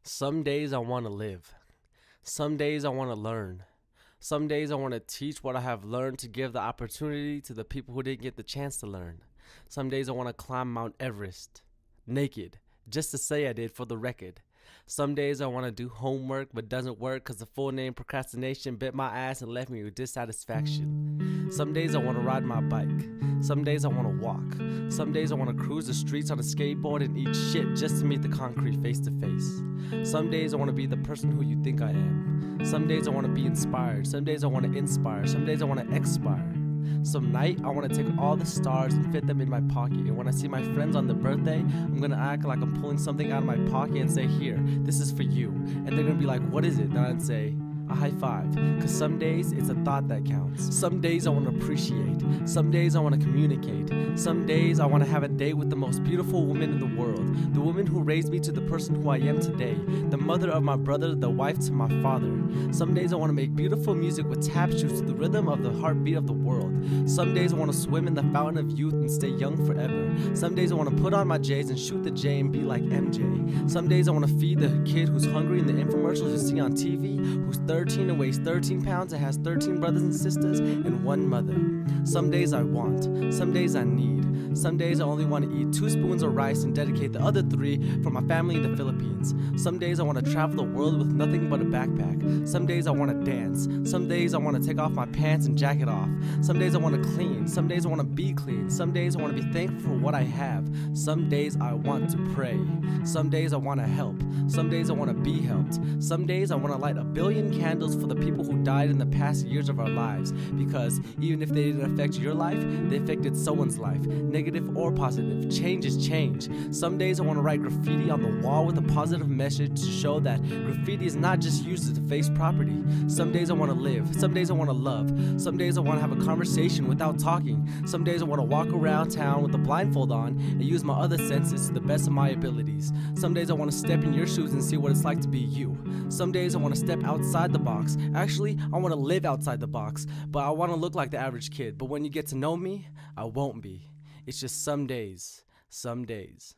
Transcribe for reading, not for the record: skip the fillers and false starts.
Some days I want to live. Some days I want to learn. Some days I want to teach what I have learned to give the opportunity to the people who didn't get the chance to learn. Some days I want to climb Mount Everest, naked, just to say I did for the record. Some days I want to do homework but doesn't work cause the full name procrastination bit my ass and left me with dissatisfaction. Some days I want to ride my bike. Some days I want to walk. Some days I want to cruise the streets on a skateboard and eat shit just to meet the concrete face to face. Some days I want to be the person who you think I am. Some days I want to be inspired. Some days I want to inspire. Some days I want to expire. Some night, I want to take all the stars and fit them in my pocket. And when I see my friends on their birthday, I'm going to act like I'm pulling something out of my pocket and say, here, this is for you. And they're going to be like, what is it? And I'd say, a high five. Cause some days, it's a thought that counts. Some days I want to appreciate. Some days I want to communicate. Some days I want to have a date with the most beautiful woman in the world. The woman who raised me to the person who I am today. The mother of my brother, the wife to my father. Some days I want to make beautiful music with tap shoes to the rhythm of the heartbeat of the world. Some days I want to swim in the fountain of youth and stay young forever. Some days I want to put on my J's and shoot the J and be like MJ. Some days I want to feed the kid who's hungry in the infomercials you see on TV, who's 13 and weighs 13 pounds and has 13 brothers and sisters and one mother. Some days I want, some days I need. Some days I only want to eat 2 spoons of rice and dedicate the other 3 for my family in the Philippines. Some days I want to travel the world with nothing but a backpack. Some days I want to dance. Some days I want to take off my pants and jacket off. Some days I want to clean. Some days I want to be clean. Some days I want to be thankful for what I have. Some days I want to pray. Some days I want to help. Some days I want to be helped. Some days I want to light 1 billion candles for the people who died in the past years of our lives. Because even if they didn't affect your life, they affected someone's life. Negative or positive, change is change. Some days I want to write graffiti on the wall with a positive message to show that graffiti is not just used as a face property. Some days I want to live. Some days I want to love. Some days I want to have a conversation without talking. Some days I want to walk around town with a blindfold on and use my other senses to the best of my abilities. Some days I want to step in your shoes and see what it's like to be you. Some days I want to step outside the box. Actually, I want to live outside the box, but I want to look like the average kid. But when you get to know me, I won't be. It's just some days, some days.